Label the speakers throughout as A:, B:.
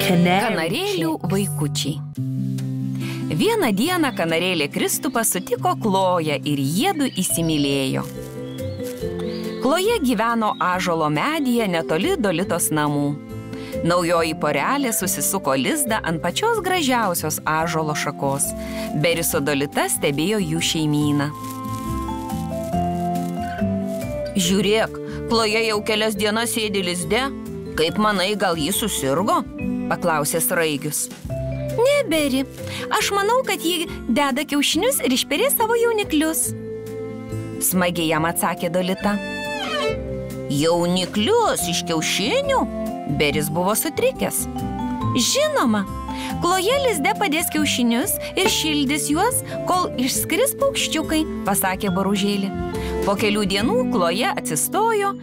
A: Kanarėlių vaikučiai. Vieną dieną kanarėlė Kristupas sutiko Kloją ir jiedu įsimylėjo. Kloja gyveno ąžuolo medyje netoli Dolitos namų. Naujoji porelė susisuko lizdą ant pačios gražiausios ąžuolo šakos. Beris su Dolita stebėjo jų šeimyną. Žiūrėk, Kloja jau kelias dienas sėdi lizde. Kaip manai, gal jį susirgo? Paklausė Sraigius. Ne, Beri, aš manau, kad jį deda kiaušinius ir išperė savo jauniklius. Smagiai jam atsakė Dolita. Jauniklius iš kiaušinių? Beris buvo sutrikęs. Žinoma, Kloja lizde padės kiaušinius ir šildys juos, kol išskris paukščiukai, pasakė Boružėlė. Po kelių dienų Kloja atsistojo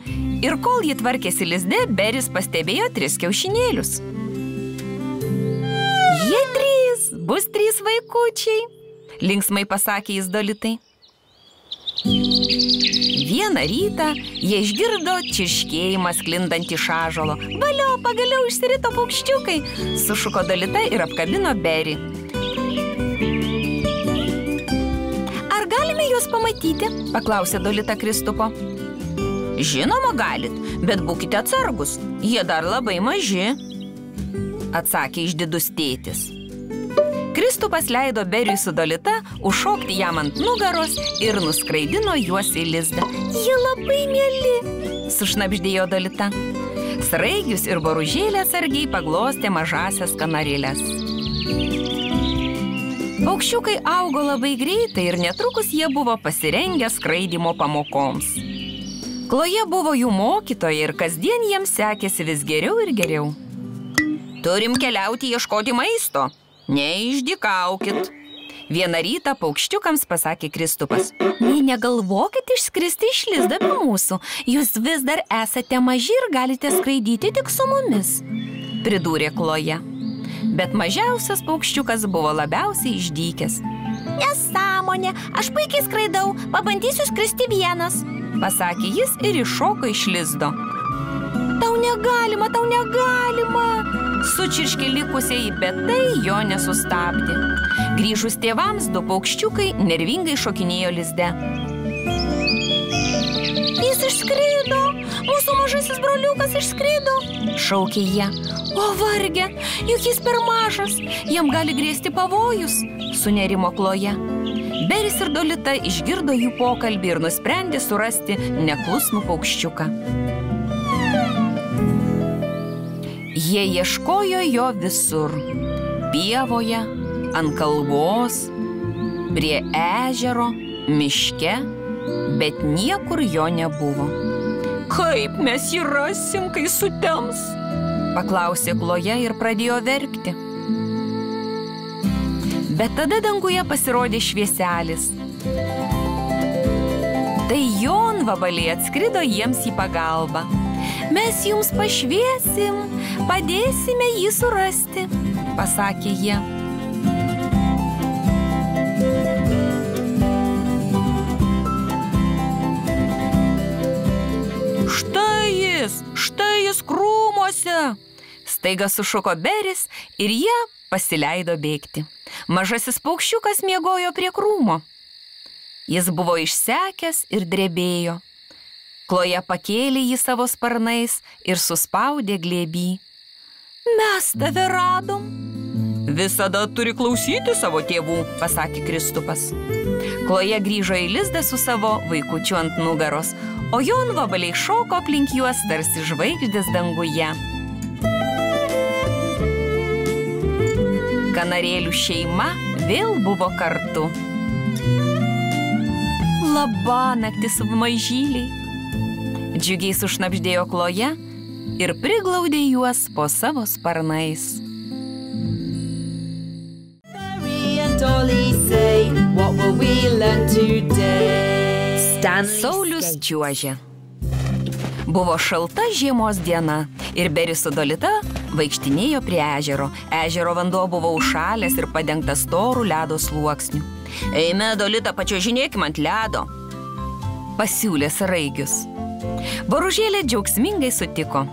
A: ir kol ji tvarkėsi lizde, Beris pastebėjo 3 kiaušinėlius. Jie 3, bus 3 vaikučiai, linksmai pasakė jis Dolitai. Vieną rytą jie išgirdo čirškėjimą sklindant iš ąžuolo. Valio, pagaliau išsirito paukščiukai, sušuko Dolita ir apkabino Berį. Ar galime juos pamatyti? Paklausė Dolita Kristupo. Žinoma galit, bet būkite atsargus, jie dar labai maži, atsakė išdidus tėtis. Kristupas leido Beriui su Dolita užšokti jam ant nugaros ir nuskraidino juos į lizdą. Jie labai mieli, sušnabždėjo Dolita. Sraigius ir Boružėlė atsargiai paglostė mažasias kanarėles. Paukščiukai augo labai greitai ir netrukus jie buvo pasirengę skraidymo pamokoms. Kloja buvo jų mokytoja ir kasdien jiems sekėsi vis geriau ir geriau. Turim keliauti ieškoti maisto. Neišdykaukit. Vieną rytą paukščiukams pasakė Kristupas. Negalvokit išskristi iš lizdo be mūsų. Jūs vis dar esate maži ir galite skraidyti tik su mumis, pridūrė Kloja. Bet mažiausias paukščiukas buvo labiausiai išdykęs. Nesąmonė, aš puikiai skraidau, pabandysiu skristi vienas, pasakė jis ir iššoko iš lizdo. Tau negalima, sučirškė likusieji, bet tai jo nesustabdė. Grįžus tėvams, 2 paukščiukai nervingai šokinėjo lizde. Jis išskrido, mūsų mažasis broliukas išskrido, šaukė jie. O varge, juk jis per mažas, jam gali grėsti pavojus, sunerimo Kloja. Beris ir Dolita išgirdo jų pokalbį ir nusprendė surasti neklusnų paukščiuką. Jie ieškojo jo visur. Pievoje, ant kalvos, prie ežero, miške, bet niekur jo nebuvo. Kaip mes jį rasim, kai sutems? Paklausė Kloja ir pradėjo verkti. Bet tada danguje pasirodė švieselis. Tai jonvabaliai atskrido jiems į pagalbą. Mes jums pašviesim, padėsime jį surasti, pasakė jie. Štai jis krūmuose, staiga sušuko Beris ir jie pasileido bėgti. Mažasis paukščiukas miegojo prie krūmo. Jis buvo išsekęs ir drebėjo. Kloja pakėlė jį savo sparnais ir suspaudė glėby. Mes tave radom. Visada turi klausyti savo tėvų, pasakė Kristupas. Kloja grįžo į lizdą su savo vaikučiu ant nugaros, o jonvabaliai šoko aplink juos tarsi žvaigždės danguje. Kanarėlių šeima vėl buvo kartu. Labanaktis, mažyliai, džiugiai sušnabždėjo Kloja ir priglaudė juos po savo sparnais. Saulius čiuožė. Buvo šalta žiemos diena ir Beris su Dolita vaikštinėjo prie ežero. Ežero vanduo buvo užšalęs ir padengtas storų ledo sluoksniu. Eime, Dolita, pačiuožinėkim ant ledo, pasiūlė Sraigius. Boružėlė džiaugsmingai sutiko.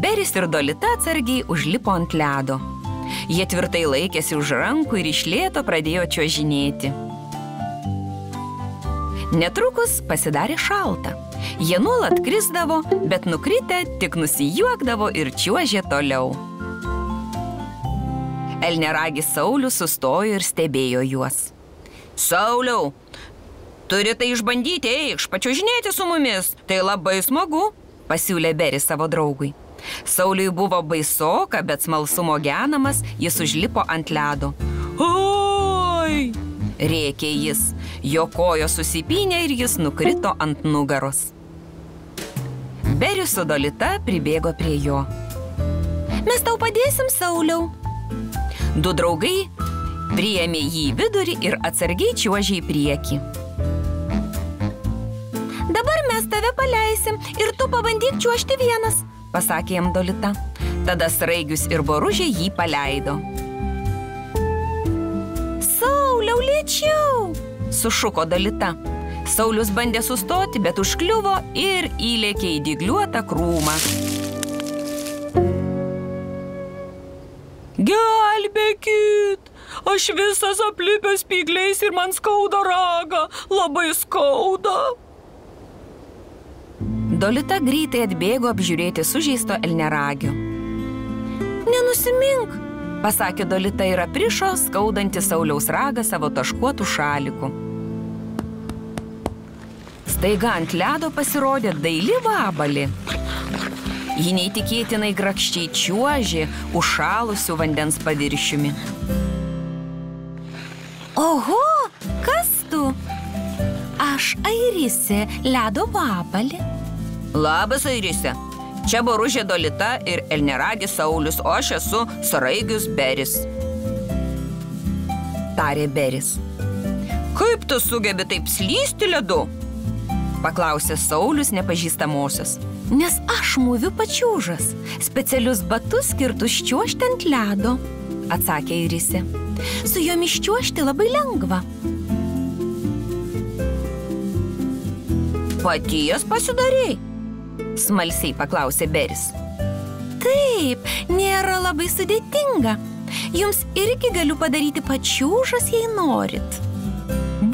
A: Beris ir Dolita atsargiai užlipo ant ledo. Jie tvirtai laikėsi už rankų ir iš lėto pradėjo čiuožinėti. Netrukus pasidarė šalta. Jie nuolat krisdavo, bet nukritę tik nusijuokdavo ir čiuožė toliau. Elniaragis Saulius sustojo ir stebėjo juos. Sauliau, turite išbandyti, eikš, pačiuožinėti su mumis, tai labai smagu, pasiūlė Beris savo draugui. Sauliui buvo baisoka, bet smalsumo genamas, jis užlipo ant ledo. Oi! Rėkė jis, jo kojos susipynė ir jis nukrito ant nugaros. Beris su Dolita pribėgo prie jo. Mes tau padėsim, Sauliau. Du draugai priėmė jį į vidurį ir atsargiai čiuožė į priekį. Dabar mes tave paleisim ir tu pabandyk čiuožti vienas, pasakė jam Dolita. Tada Sraigius ir Boružė jį paleido. Sauliau, lėčiau, sušuko Dolita. Saulius bandė sustoti, bet užkliuvo ir įlėkė į dygliuotą krūmą. Gelbėkit! Aš visas aplipęs spygliais ir man skauda ragą. Labai skauda. Dolita greitai atbėgo apžiūrėti sužeisto elniaragio. Nenusimink, pasakė Dolita ir aprišo skaudantį Sauliaus ragą savo taškuotų šaliku. Staiga ant ledo pasirodė daili vabalė. Ji neįtikėtinai grakščiai čiuožė užšalusių vandens paviršiumi. Oho, kas tu? Aš Airisė, ledo vabalė. Labas, Airisė. Čia Boružė Dolita ir elniaragis Saulius, o aš esu Sraigius Beris. Tarė Beris. Kaip tu sugebi taip slysti ledu? Paklausė Saulius nepažįstamosios. Nes aš mūviu pačiūžas, specialius batus skirtus čiuožti ant ledo, atsakė Airisė. Su jomis čiuožti labai lengva. Paties pasidarei? Smalsiai paklausė Beris. Taip, nėra labai sudėtinga. Jums irgi galiu padaryti pačiūžas, jei norit.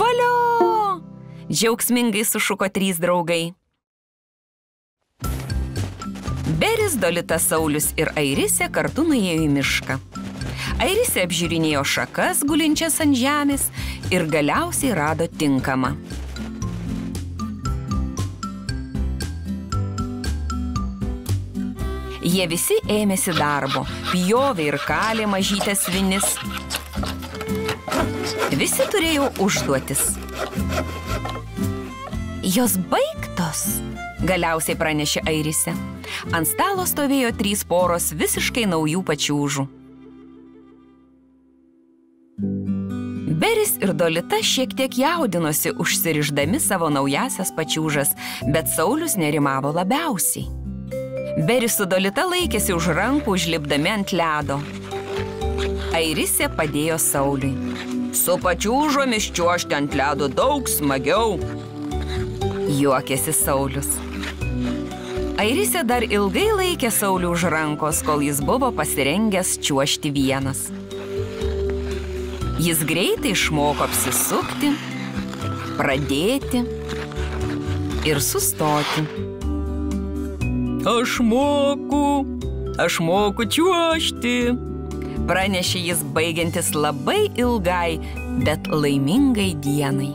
A: Valio! Džiaugsmingai sušuko 3 draugai. Beris, Dolita, Saulius ir Airisė kartu nuėjo į mišką. Airisė apžiūrinėjo šakas gulinčias ant žemės ir galiausiai rado tinkamą. Jie visi ėmėsi darbo, pjovė ir kalė mažytės vinis. Visi turėjo užduotis. Jos baigtos, galiausiai pranešė Airisė. Ant stalo stovėjo 3 poros visiškai naujų pačiūžų. Beris ir Dolita šiek tiek jaudinosi užsirišdami savo naujasias pačiūžas, bet Saulius nerimavo labiausiai. Beris su Dolita laikėsi už rankų, užlipdami ant ledo. Airisė padėjo Sauliui. Su pačiūžomis čiuožti ant ledo daug smagiau, juokėsi Saulius. Airisė dar ilgai laikė Saulių už rankos, kol jis buvo pasirengęs čiuožti vienas. Jis greitai išmoko apsisukti, pradėti ir sustoti. Aš moku čiuožti, pranešė jis baigiantis labai ilgai, bet laimingai dienai.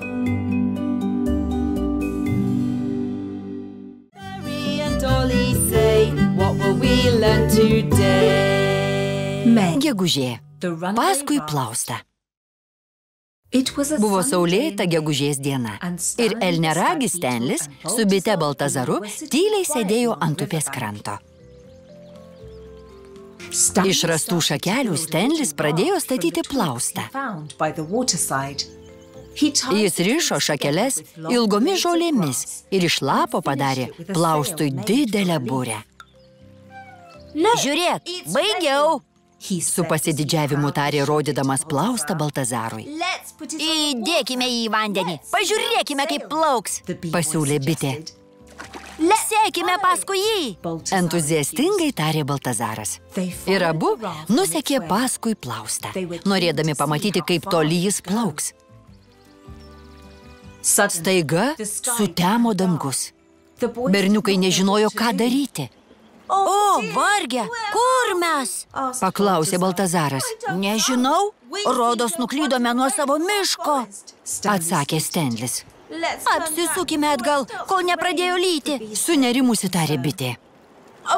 B: Gegužė. Paskui plaustą. Buvo saulėta gegužės diena ir elniaragis Stenlis su bite Baltazaru tyliai sėdėjo ant upės kranto. Iš rastų šakelių Stenlis pradėjo statyti plaustą. Jis rišo šakeles ilgomis žolėmis ir iš lapo padarė plaustui didelę burę. Žiūrėk, baigiau! Su pasididžiavimu tarė rodydamas plaustą Baltazarui. Įdėkime jį į vandenį, pažiūrėkime, kaip plauks, pasiūlė bitė. Sekime paskui jį, entuziastingai tarė Baltazaras. Ir abu nusekė paskui plaustą, norėdami pamatyti, kaip toli jis plauks. Staiga sutemo dangus. Berniukai nežinojo, ką daryti. O, varge, kur mes? Paklausė Baltazaras. Nežinau, rodos nuklydome nuo savo miško, atsakė Stenlis. Apsisukime atgal, kol nepradėjo lyti, sunerimusi tarė bitė.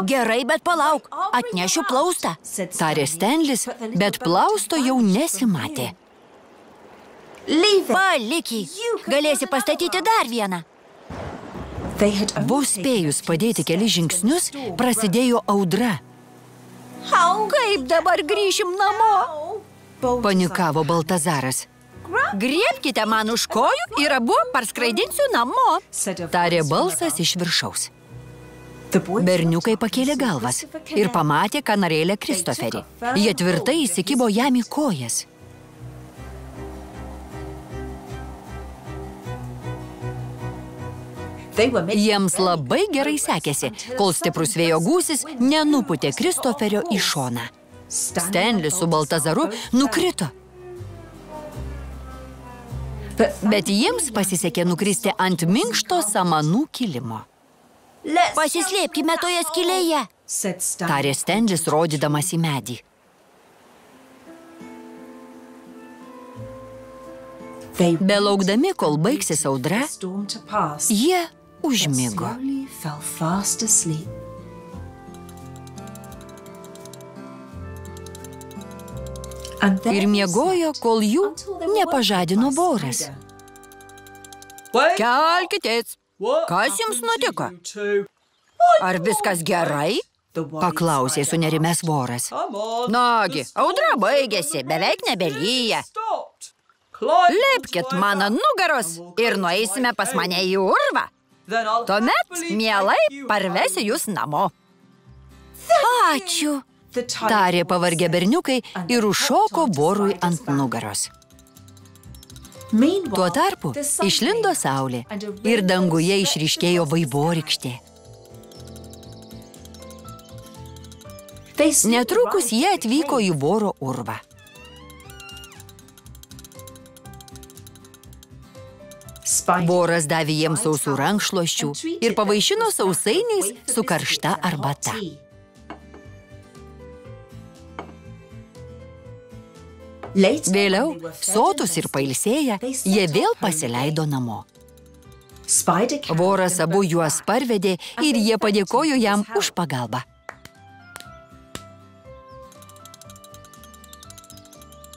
B: Gerai, bet palauk, atnešiu plaustą, tarė Stenlis, bet plausto jau nesimatė. Palik jį, galėsi pastatyti dar vieną. Vos spėjus padėti keli žingsnius, prasidėjo audra. Kaip dabar grįšim namo? Panikavo Baltazaras. Griebkite man už kojų ir abu parskraidinsiu namo, tarė balsas iš viršaus. Berniukai pakėlė galvas ir pamatė kanarėlę Kristoferį. Jie tvirtai įsikibo jam į kojas. Jiems labai gerai sekėsi, kol stiprus vėjo gūsis nenupūtė Kristoferio į šoną. Stenlis su Baltazaru nukrito. Bet jiems pasisekė nukristi ant minkšto samanų kilimo. Pasislėpkime toje skylėje, tarė Stenlis, rodydamas į medį. Belaukdami, kol baigsis audra, jie užmigo. Ir miegojo, kol jų nepažadino voras. Kelkitės, kas jums nutiko? Ar viskas gerai? Paklausė sunerimęs voras. Nagi, audra baigėsi, beveik nebelyja. Lipkit man ant nugaros ir nueisime pas mane į urvą. Tuomet, mielai, parvesiu jūs namo. Ačiū, tarė pavargę berniukai ir užšoko vorui ant nugaros. Tuo tarpu išlindo saulė ir danguje išryškėjo vaivorykštė. Netrukus jie atvyko į voro urvą. Voras davė jiems sausų rankšluosčių ir pavaišino sausainiais su karšta arbata. Vėliau, sotus ir pailsėję, jie vėl pasileido namo. Voras abu juos parvedė ir jie padėkojo jam už pagalbą.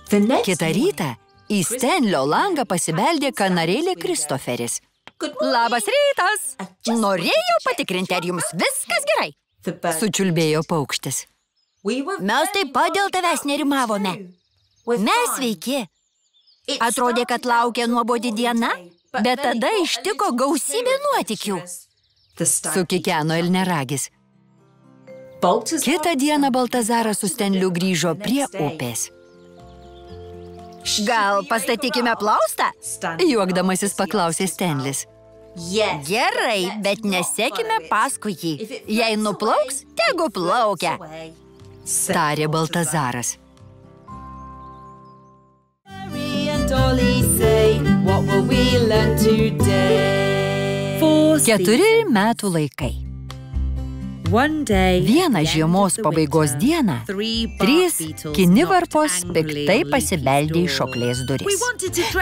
B: Kitą rytą į Stenlio langą pasibeldė kanarėlė Kristoferis. Labas rytas! Norėjau patikrinti, ar jums viskas gerai? Sučiulbėjo paukštis. Mes taip pat dėl tavęs nerimavome. Mes sveiki. Atrodė, kad laukia nuobodi diena, bet tada ištiko gausybė nuotykių. Sukikeno elneragis. Kitą dieną Baltazaras su Stenliu grįžo prie upės. Gal pastatykime plaustą? Juokdamasis paklausė Stenlis. Gerai, bet nesekime paskui jį. Jei nuplauks, tegu plaukia, tarė Baltazaras. 4 metų laikai. Vieną žiemos pabaigos dieną 3 kinivarpos piktai pasibeldė į šoklės duris.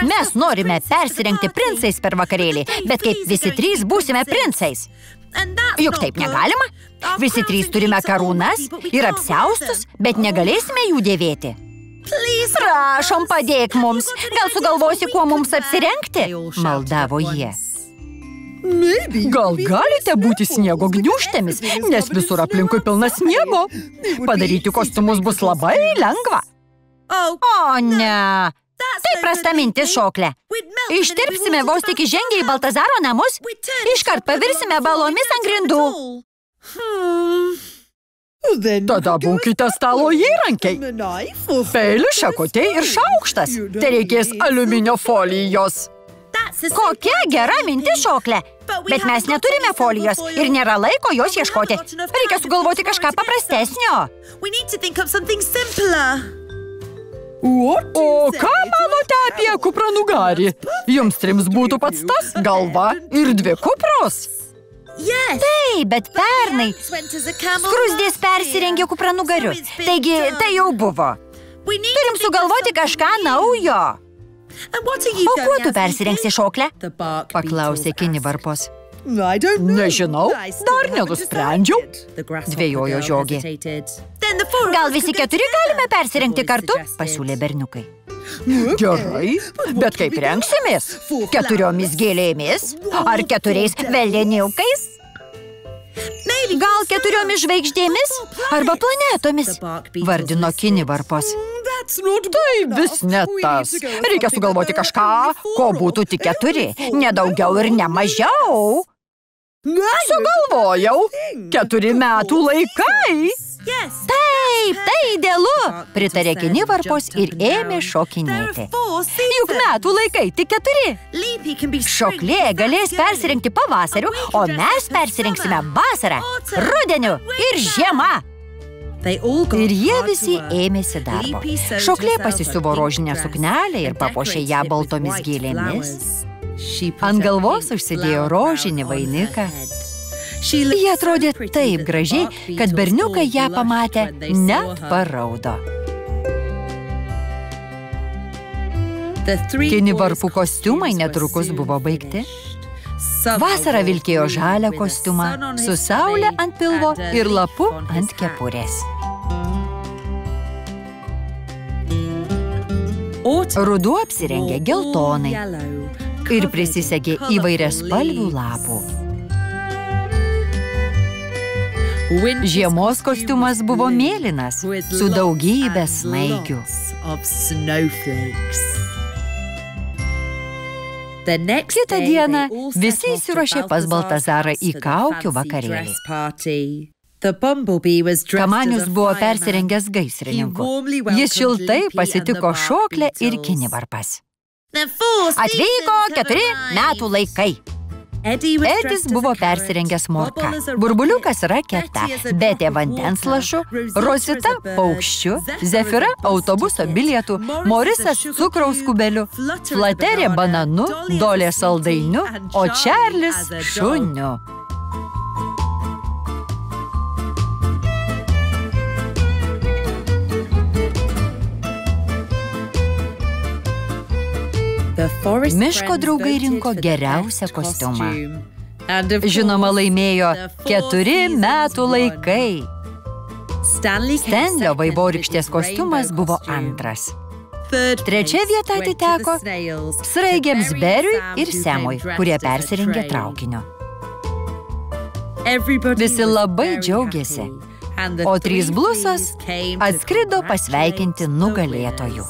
B: Mes norime persirengti princais per vakarėlį, bet kaip visi 3 būsime princais? Juk taip negalima. Visi 3 turime karūnas ir apsiaustus, bet negalėsime jų dėvėti. Prašom, padėk mums. Gal sugalvosi, kuo mums apsirengti? Maldavo jie. Gal galite būti sniego gniūžtėmis, nes visur aplinkui pilna sniego? Padaryti kostiumus bus labai lengva. O ne, tai prasta mintis, Šoklė. Ištirpsime vos tik įžengę į Baltazaro namus, iškart pavirsime balomis ant grindų. Tada būkite stalo įrankiai. Peilis, šakutė ir šaukštas. Tai reikės aliuminio folijos. Kokia gera mintis, Šokle. Bet mes neturime folijos ir nėra laiko jos ieškoti. Reikia sugalvoti kažką paprastesnio.
C: O ką manote apie kupranugarį? Jums trims būtų pats tas, galva ir 2 kupros.
B: Taip, bet pernai skruzdės persirengė kupranugariu. Taigi, tai jau buvo. Turim sugalvoti kažką naujo. O kuo tu persirengsi, Šokle? Paklausė Kinivarpos.
C: Nežinau, dar nenusprendžiau.
B: Dvejojo Žiogė. Gal visi 4 galime persirengti kartu? Pasiūlė berniukai.
C: Gerai, bet kaip rengsimės?
B: 4 gėlėmis? Ar 4 velniukais? Gal 4 žvaigždėmis? Arba planetomis? Vardino Kinivarpos.
C: Tai vis ne tas. Reikia sugalvoti kažką, ko būtų tik 4. Ne daugiau ir ne mažiau. Sugalvojau. 4 metų laikai.
B: Taip, tai idealu, pritarė Kinivarpos ir ėmė šokinėti. Juk metų laikai tik 4. Šoklė galės persirengti pavasariu, o mes persirengsime vasarą, rudeniu ir žiemą. Ir jie visi ėmėsi darbo. Šoklė pasisiuvo rožinę suknelę ir papuošė ją baltomis gėlėmis. Ant galvos užsidėjo rožinį vainiką. Jie atrodė taip gražiai, kad berniukai ją pamatę net paraudo. Kinivarpų kostiumai netrukus buvo baigti. Vasarą vilkėjo žalią kostiumą, su saule ant pilvo ir lapu ant kepurės. Ruduo apsirengė geltonai ir prisisegė įvairiaspalvių lapų. Žiemos kostiumas buvo mėlynas, su daugybė snaigių. Kitą dieną visi įsiruošė pas Baltazarą į kaukių vakarėlį. Kamanius buvo persirengęs gaisrininku. Jis šiltai pasitiko Šoklę ir Kinivarpas. Atvyko 4 metų laikai. Edis buvo persirengęs morka, Burbuliukas raketa, Betė vandens lašu, Rosita paukščiu, Zefira autobuso bilietų, Morisas cukraus kubeliu, Flaterė bananu, Dolė saldainiu, o Čarlis šuniu. Miško draugai rinko geriausią kostiumą. Žinoma, laimėjo 4 metų laikai. Stenlio vaivorykštės kostiumas buvo antras. 3 vieta atiteko sraigėms Beriui ir Semui, kurie persirengė traukiniu. Visi labai džiaugiasi, o 3 blusos atskrido pasveikinti nugalėtojų.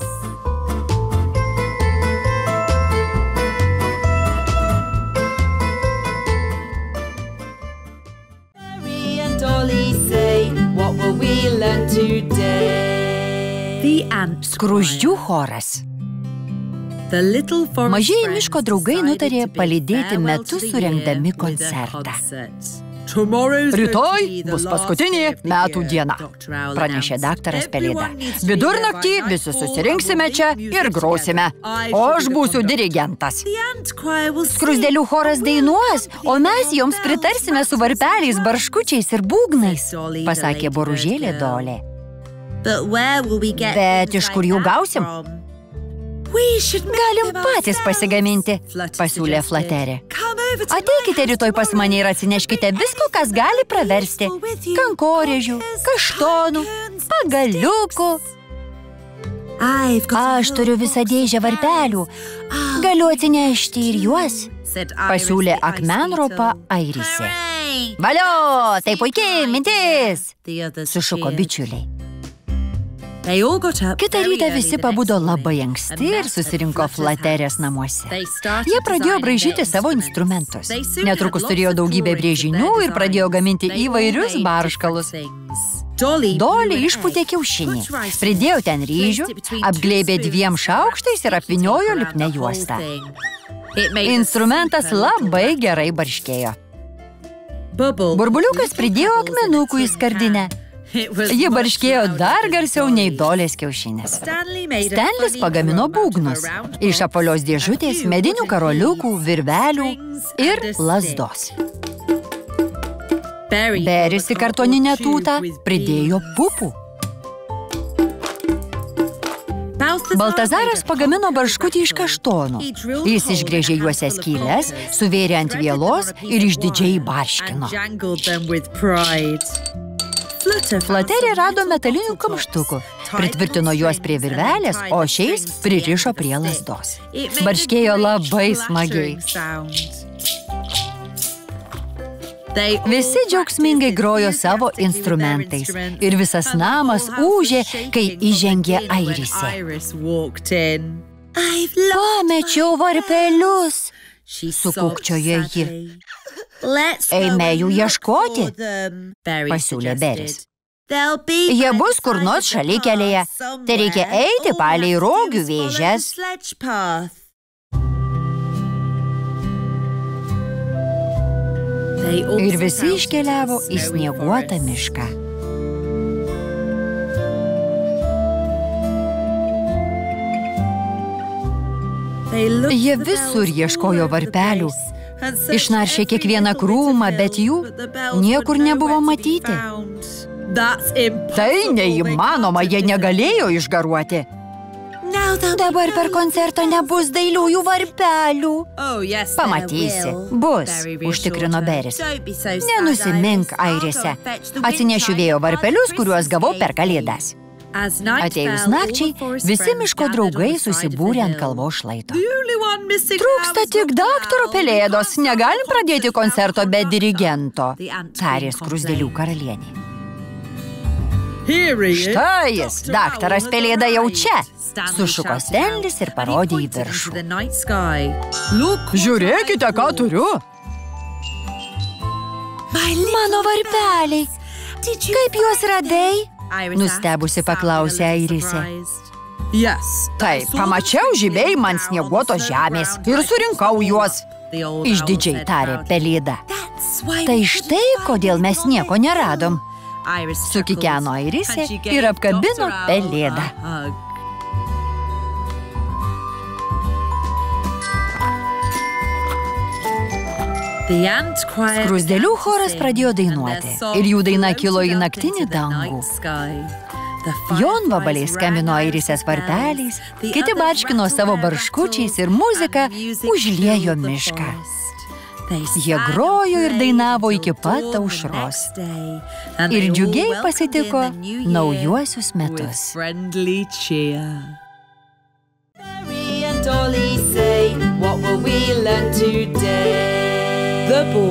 B: Skruzdžių choras. Mažieji miško draugai nutarė palydėti metus surengdami koncertą.
C: Rytoj bus paskutinė metų diena, pranešė daktaras Pelėda. Vidurnaktį visi susirinksime čia ir grosime, o aš būsiu dirigentas.
B: Skruzdėlių choras dainuos, o mes joms pritarsime su varpeliais, barškučiais ir būgnais, pasakė boružėlė Dolė. Bet iš kur jų gausim? Galim patys pasigaminti, pasiūlė Flaterė. Ateikite rytoj pas mane ir atsineškite visko, kas gali praversti. Kankorėžių, kaštonų, pagaliukų. Aš turiu visą dėžę varpelių. Galiu atsinešti ir juos, pasiūlė akmenropa Airisė. Valio, tai puikiai mintis, sušuko bičiuliai. Kitą rytą visi pabudo labai anksti ir susirinko Flaterės namuose. Jie pradėjo braižyti savo instrumentus. Netrukus turėjo daugybę brėžinių ir pradėjo gaminti įvairius barškalus. Dolė išpūtė kiaušinį, pridėjo ten ryžių, apglėbė 2 šaukštais ir apvyniojo lipnia juostą. Instrumentas labai gerai barškėjo. Burbuliukas pridėjo akmenukų į skardinę. Ji barškėjo dar garsiau nei Dolės kiaušinis. Stanlis pagamino būgnus. Iš apvalios dėžutės, medinių karoliukų, virvelių ir lazdos. Beris į kartoninę tūtą pridėjo pupų. Baltazaras pagamino barškutį iš kaštonų. Jis išgrėžė juose skylės, suvėrė ant vielos ir išdidžiai barškino. Flaterė rado metalinių kamštukų, pritvirtino juos prie virvelės, o šiais pririšo prie lazdos. Barškėjo labai smagiai. Visi džiaugsmingai grojo savo instrumentais ir visas namas ūžė, kai įžengė Airisė. Pamečiau varpelius, sukūkčiojo ji. Eime jų ieškoti, pasiūlė Beris. Jie bus kur nors šalikelėje, tai reikia eiti palei rogių vėžes. Ir visi iškeliavo į snieguotą mišką. Jie visur ieškojo varpelių, išnaršė kiekvieną krūmą, bet jų niekur nebuvo matyti. Tai neįmanoma, jie negalėjo išgaruoti. Dabar per koncertą nebus dailiųjų varpelių. Pamatysi, bus, užtikrino Beris. Nenusimink, Airise. Atsinešiu vėjo varpelius, kuriuos gavau per kalėdas. Atėjus nakčiai, visi miško draugai susibūrė ant kalvos šlaito. Trūksta tik daktaro Pelėdos, negalim pradėti koncerto be dirigento, tarė skruzdėlių karalienė. Štai jis, daktaras Pelėda jau čia, sušuko Stanlis ir parodė į viršų. Žiūrėkite, ką turiu. Mano varpeliai, kaip juos radai? Nustebusi paklausė Airisė. Taip, pamačiau žibėjimą ant snieguotos žemės ir surinkau juos, išdidžiai tarė Pelėda. Tai štai, kodėl mes nieko neradom. Sukikeno Airisė ir apkabino Pelėdą. Skruzdėlių choras pradėjo dainuoti ir jų daina kilo į naktinį dangų. Jonvabaliai skambino Airisės varpeliais, kiti barškino savo barškučiais ir muzika užliejo mišką. Jie grojo ir dainavo iki pat aušros ir džiugiai pasitiko naujuosius metus.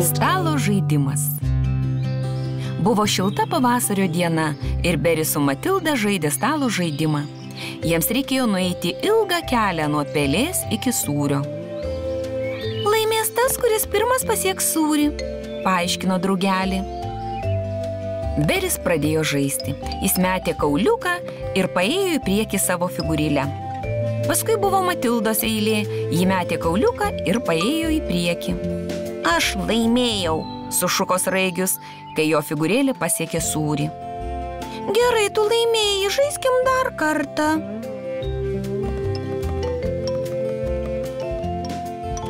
A: Stalo žaidimas. Buvo šilta pavasario diena ir Beris su Matilda žaidė stalo žaidimą. Jiems reikėjo nueiti ilgą kelią nuo pelės iki sūrio. Laimės tas, kuris pirmas pasieks sūrį, paaiškino draugelį. Beris pradėjo žaisti. Jis metė kauliuką ir paėjo į priekį savo figūrėlę. Paskui buvo Matildos eilė. Ji metė kauliuką ir paėjo į priekį. Aš laimėjau, sušuko Sraigius, kai jo figūrėlė pasiekė sūrį. Gerai, tu laimėjai, žaiskim dar kartą.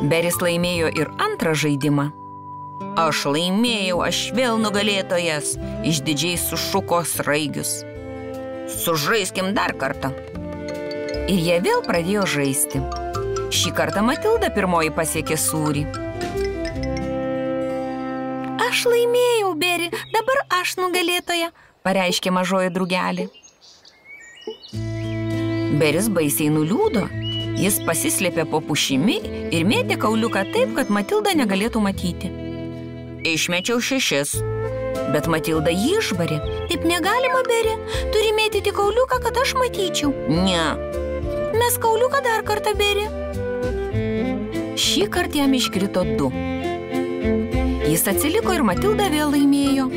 A: Beris laimėjo ir antrą žaidimą. Aš laimėjau, aš vėl nugalėtojas, išdidžiai sušuko Sraigius. Sužaiskim dar kartą. Ir jie vėl pradėjo žaisti. Šį kartą Matilda pirmoji pasiekė sūrį. Aš laimėjau, Beri, dabar aš nugalėtoja, pareiškė mažoji drugelė. Beris baisiai nuliūdo. Jis pasislėpė po pušimi ir mėtė kauliuką taip, kad Matilda negalėtų matyti. Išmečiau 6, bet Matilda jį išbarė. Taip negalima, Beri, turi mėtyti kauliuką, kad aš matyčiau. Ne. Mes kauliuką dar kartą, Beri. Šį kartą jam iškrito 2. Jis atsiliko ir Matilda vėl laimėjo.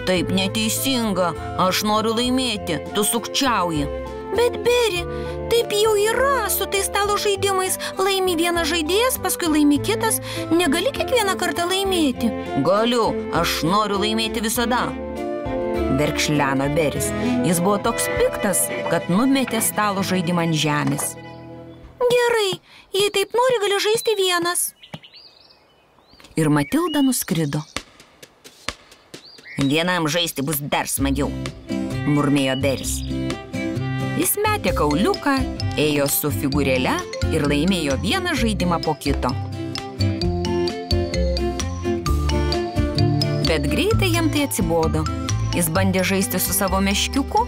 A: Taip neteisinga, aš noriu laimėti, tu sukčiauji. Bet, Beri, tai taip jau yra su tais stalo žaidimais. Laimi vienas žaidėjas, paskui laimi kitas. Negali kiekvieną kartą laimėti. Galiu, aš noriu laimėti visada. Verkšleno Beris. Jis buvo toks piktas, kad numetė stalo žaidimą ant žemės. Gerai, jei taip nori, gali žaisti vienas. Ir Matilda nuskrido. Vienam žaisti bus dar smagiau, murmėjo Beris. Jis metė kauliuką, ėjo su figūrėle ir laimėjo vieną žaidimą po kito. Bet greitai jam tai atsibodo. Jis bandė žaisti su savo meškiuku,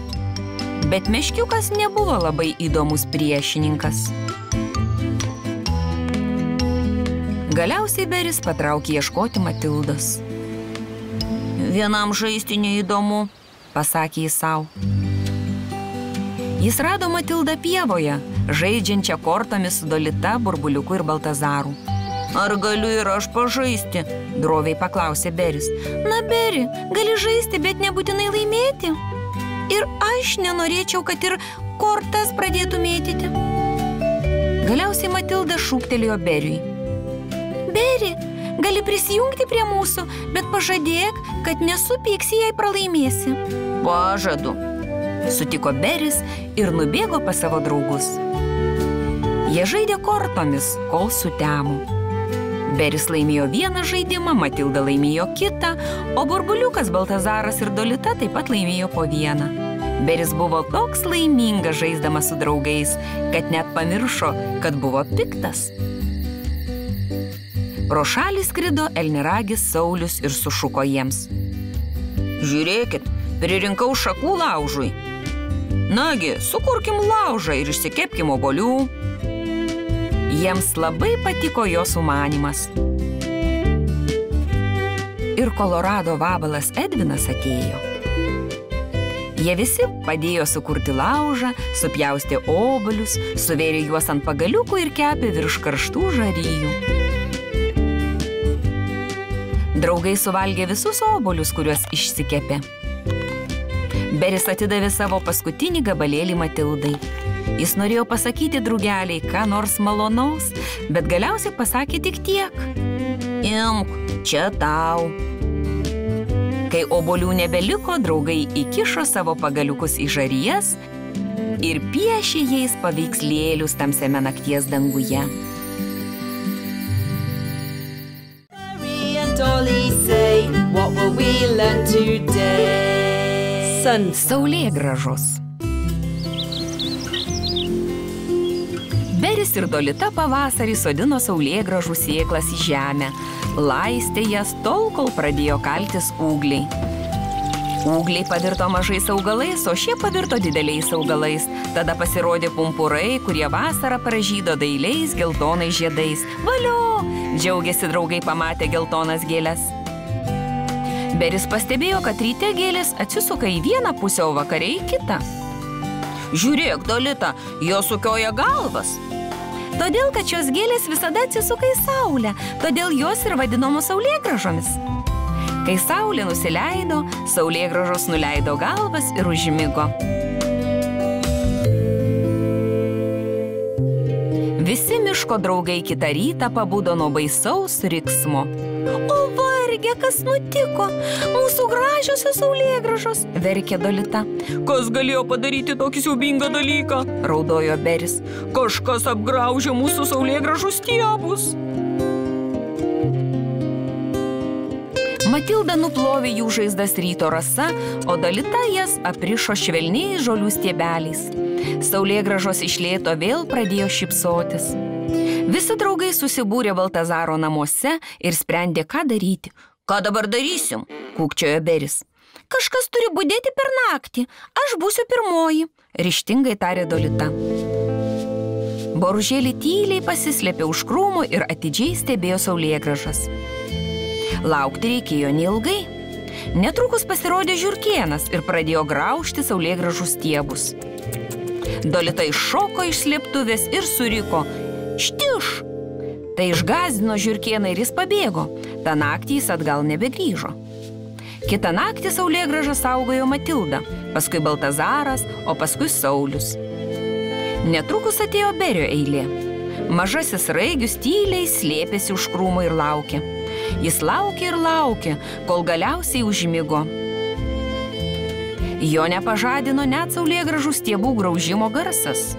A: bet meškiukas nebuvo labai įdomus priešininkas. Galiausiai Beris patraukė ieškoti Matildos. Vienam žaisti neįdomu, pasakė jis sau. Jis rado Matildą pievoje, žaidžiančią kortomis su Dolita, Burbuliuku ir Baltazaru. Ar galiu ir aš pažaisti? Droviai paklausė Beris. Na, Beri, gali žaisti, bet nebūtinai laimėti. Ir aš nenorėčiau, kad ir kortas pradėtų mėtyti. Galiausiai Matilda šūktelėjo Beriui. Beri, gali prisijungti prie mūsų, bet pažadėk, kad nesupyksi, jei pralaimėsi. Pažadu, sutiko Beris ir nubėgo pas savo draugus. Jie žaidė kortomis, kol sutemo. Beris laimėjo vieną žaidimą, Matilda laimėjo kitą, o Burbuliukas, Baltazaras ir Dolita taip pat laimėjo po vieną. Beris buvo toks laimingas žaisdamas su draugais, kad net pamiršo, kad buvo piktas. Pro šalį skrido Elniragis Saulius ir sušuko jiems. Žiūrėkit, pririnkau šakų laužui. Nagi, sukurkim laužą ir išsikepkim obuolių. Jiems labai patiko jo sumanymas. Ir Kolorado vabalas Edvinas atėjo. Jie visi padėjo sukurti laužą, supjaustė obuolius, suvėrė juos ant pagaliukų ir kepė virš karštų žarijų. Draugai suvalgė visus obuolius, kuriuos išsikepė. Beris atidavė savo paskutinį gabalėlį Matildai. Jis norėjo pasakyti draugeliai, ką nors malonaus, bet galiausiai pasakė tik tiek. Imk, čia tau. Kai obuolių nebeliko, draugai įkišo savo pagaliukus į žarijas ir piešė jais paveikslėlius tamsiame nakties danguje. Saulėgrąžos. Beris ir Dolita pavasarį sodino saulėgrąžų sėklas į žemę, laistė jas tol, kol pradėjo kaltis ūgliai. Ūgliai pavirto mažais augalais, o šie pavirto dideliais augalais. Tada pasirodė pumpurai, kurie vasarą pražydo dailiais geltonais žiedais. Valio! Džiaugėsi draugai pamatę geltonas gėles. Beris pastebėjo, kad ryte gėlės atsisuka į vieną pusę, o vakare į kitą. Žiūrėk, Dolita, jos sukioja galvas. Todėl, kad šios gėlės visada atsisuka į saulę, todėl jos ir vadinamos saulėgrąžomis. Kai saulė nusileido, saulėgrąžos nuleido galvas ir užmigo. Visi miško draugai kitą rytą pabudo nuo baisaus riksmo. O varge, kas nutiko? Mūsų gražiosios saulėgrąžos, verkė Dolita. Kas galėjo padaryti tokį siaubingą dalyką? Raudojo Beris. Kažkas apgraužė mūsų saulėgrąžų stiebus. Matilda nuplovė jų žaizdas ryto rasa, o Dolita jas aprišo švelniais žolių stiebeliais. Saulėgrąžos iš lėto vėl pradėjo šypsotis. Visi draugai susibūrė Baltazaro namuose ir sprendė, ką daryti. Ką dabar darysim? Kūkčiojo Beris. Kažkas turi budėti per naktį. Aš būsiu pirmoji, ryžtingai tarė Dolita. Boružėlį tyliai pasislėpė už krūmų ir atidžiai stebėjo saulėgrąžas. Laukti reikėjo neilgai. Netrukus pasirodė žiurkėnas ir pradėjo graužti saulėgrąžų stiebus. Dolita iššoko iš slėptuvės ir suriko. Štiš! Tai išgąsdino žiurkėną ir jis pabėgo. Ta naktį jis atgal nebegrįžo. Kitą naktį saulėgrąžą saugojo Matilda, paskui Baltazaras, o paskui Saulius. Netrukus atėjo Berio eilė. Mažasis Sraigius tyliai slėpėsi už krūmų ir laukė. Jis laukė ir laukė, kol galiausiai užmigo. Jo nepažadino net saulėgrąžų stiebų graužimo garsas.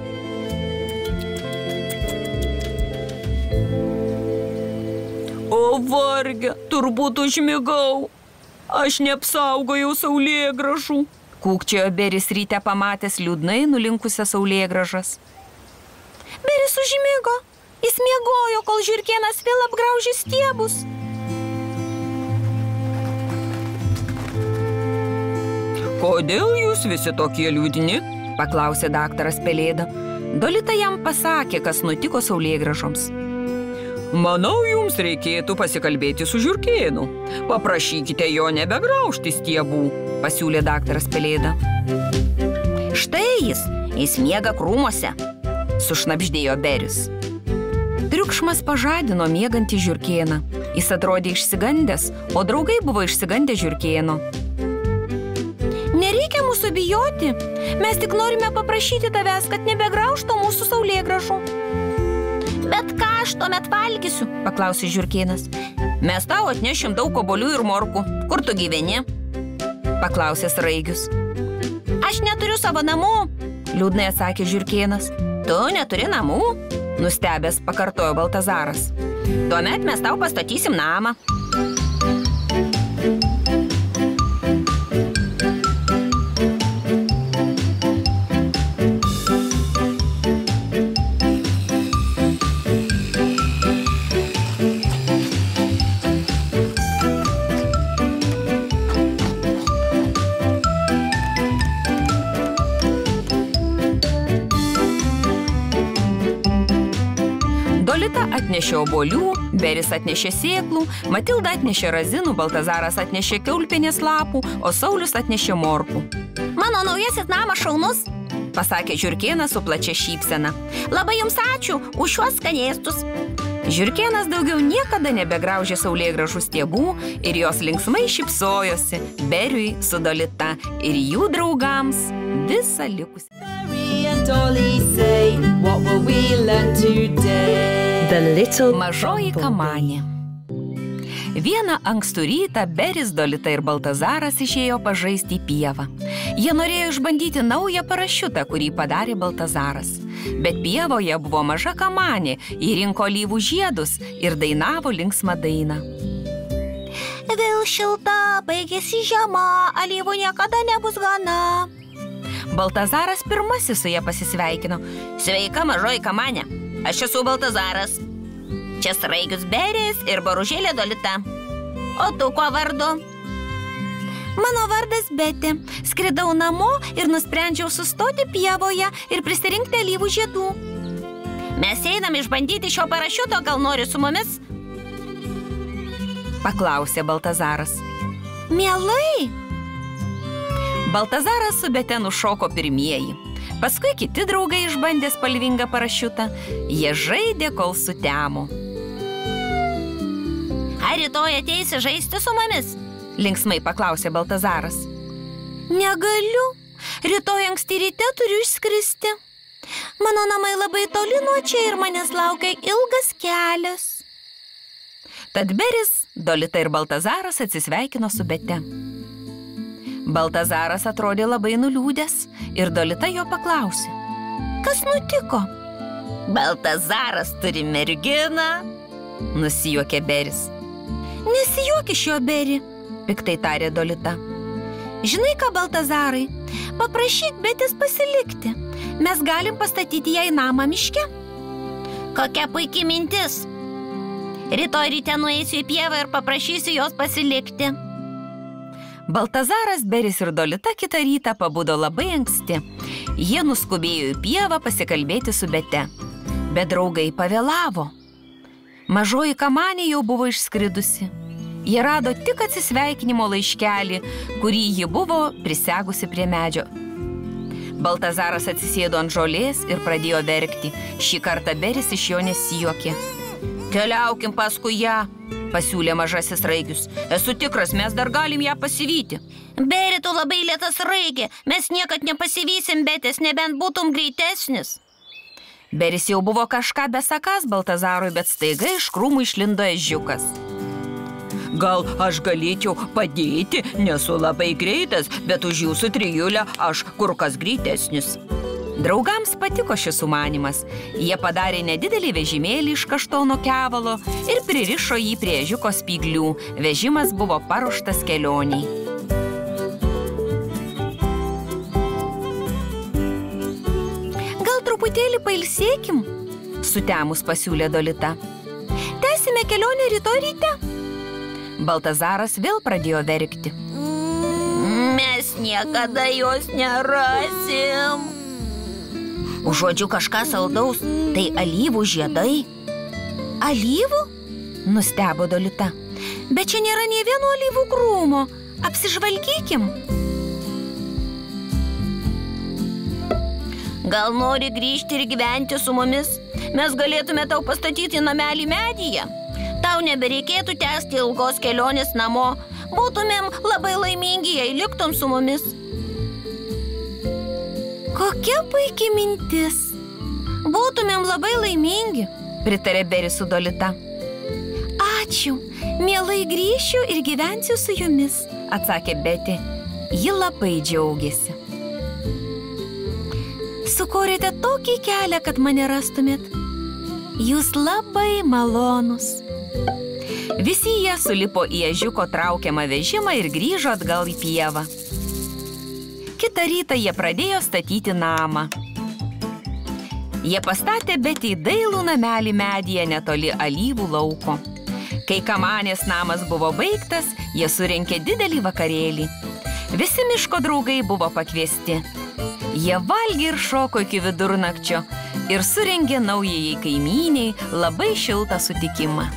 A: O varge, turbūt užmigau. Aš neapsaugojau saulėgrąžų. Kūkčiojo Beris ryte pamatęs liūdnai nulinkusią saulėgrąžas. Beris užmigo. Jis miegojo, kol žiurkėnas vėl apgraužė stiebus. Kodėl jūs visi tokie liūdni? Paklausė daktaras Pelėda. Dolita jam pasakė, kas nutiko saulėgrąžoms. Manau, jums reikėtų pasikalbėti su žiurkėnu. Paprašykite jo nebegraužti stiebų, pasiūlė daktaras Pelėda. Štai jis miega krūmuose, sušnabždėjo Beris. Triukšmas pažadino miegantį žiurkėną. Jis atrodė išsigandęs, o draugai buvo išsigandę žiurkėno. Nereikia mūsų bijoti. Mes tik norime paprašyti tavęs, kad nebegraužtų mūsų saulėgrąžų. Bet ką aš tuomet valgysiu? Paklausė žiurkėnas. Mes tau atnešim daug obuolių ir morkų. Kur tu gyveni? Paklausė Sraigius. Aš neturiu savo namų, liūdnai atsakė žiurkėnas. Tu neturi namų? Nustebęs pakartojo Baltazaras. Tuomet mes tau pastatysim namą. Dolita atnešė obuolių, Beris atnešė sėklų, Matilda atnešė razinų, Baltazaras atnešė kiaulpienės lapų, o Saulius atnešė morkų. Mano naujasis namas šaunus, pasakė žiurkėnas su plačia šypsena. Labai jums ačiū už šiuos skanėstus. Žiurkėnas daugiau niekada nebegraužė saulėgrąžų stiebų ir jos linksmai šypsojosi Beriui su Dolita ir jų draugams visą likusį. Mažoji kamanė. Vieną ankstų rytą Beris, Dolita ir Baltazaras išėjo pažaisti į pievą. Jie norėjo išbandyti naują parašiutą, kurį padarė Baltazaras. Bet pievoje buvo maža kamanė, ji rinko alyvų žiedus ir dainavo linksmą dainą. Vėl šilta, baigėsi žiema, alyvų niekada nebus gana. Baltazaras pirmasis su ja pasisveikino. Sveika, mažoji kamanė. Aš esu Baltazaras. Čia Sraigius Beris ir Boružėlė Dolita. O tu kuo vardu? Mano vardas Betė. Skridau namo ir nusprendžiau sustoti pievoje ir prisirinkti alyvų žiedų. Mes einam išbandyti šio parašiuto, gal nori su mumis? Paklausė Baltazaras. Mielai. Baltazaras su Bete nušoko pirmieji. Paskui kiti draugai išbandė spalvingą parašiutą. Jie žaidė, kol sutemo. Ar rytoj ateisi žaisti su mumis? Linksmai paklausė Baltazaras. Negaliu. Rytoj anksti ryte turiu išskristi. Mano namai labai toli nuo čia ir manęs laukia ilgas kelias. Tad Beris, Dolita ir Baltazaras atsisveikino su Bete. Baltazaras atrodė labai nuliūdęs ir Dolita jo paklausė. Kas nutiko? Baltazaras turi merginą, nusijuokė Beris. Nesijuok iš jo, Beri, piktai tarė Dolita. Žinai ką, Baltazarai, paprašyk Betės pasilikti. Mes galim pastatyti jai namą miške. Kokia puikia mintis. Rytoj ryte nueisiu į pievą ir paprašysiu jos pasilikti. Baltazaras, Beris ir Dolita kitą rytą pabudo labai anksti. Jie nuskubėjo į pievą pasikalbėti su Bete. Bet draugai pavėlavo. Mažoji kamanė jau buvo išskridusi. Jie rado tik atsisveikinimo laiškelį, kurį ji buvo prisegusi prie medžio. Baltazaras atsisėdo ant žolės ir pradėjo verkti. Šį kartą Beris iš jo nesijuokė. Keliaukim paskui ją, pasiūlė mažasis Sraigius. Esu tikras, mes dar galim ją pasivyti. Beri, tu labai lėtas Sraigi. Mes niekad nepasivysim Betės, nebent būtum greitesnis. Beris jau buvo kažką besakąs Baltazarui, bet staiga iš krūmų išlindo ežiukas.
D: Gal aš galėčiau padėti, nesu labai greitas, bet už jūsų trijulę aš kur kas greitesnis.
A: Draugams patiko šis sumanymas. Jie padarė nedidelį vežimėlį iš kaštono kevalo ir pririšo jį prie ežiuko spyglių. Vežimas buvo paruoštas kelioniai. Truputėlį pailsėkim, sutemus pasiūlė Dolita. Tęsime kelionę rytoj ryte. Baltazaras vėl pradėjo verkti.
E: Mes niekada jos nerasim. Užuodžiu kažką saldaus, tai alyvų žiedai.
A: Alyvų? Nustebo Dolita. Bet čia nėra nė vieno alyvų krūmo. Apsižvalgykim.
E: Gal nori grįžti ir gyventi su mumis? Mes galėtume tau pastatyti namelį medyje. Tau nebereikėtų tęsti ilgos kelionės namo. Būtumėm labai laimingi, jei liktum su mumis.
A: Kokia puiki mintis. Būtumėm labai laimingi, pritarė Beris su Dolita. Ačiū, mielai grįšiu ir gyvensiu su jumis, atsakė Betė. Ji labai džiaugiasi. Sukūrėte tokį kelią, kad mane rastumėt. Jūs labai malonus. Visi jie sulipo į ežiuko traukiamą vežimą ir grįžo atgal į pievą. Kitą rytą jie pradėjo statyti namą. Jie pastatė Betei dailų namelį medyje netoli alyvų lauko. Kai kamanės namas buvo baigtas, jie surengė didelį vakarėlį. Visi miško draugai buvo pakviesti. Jie valgė ir šoko iki vidurnakčio ir surengė naujajai kaimyniai labai šiltą sutikimą.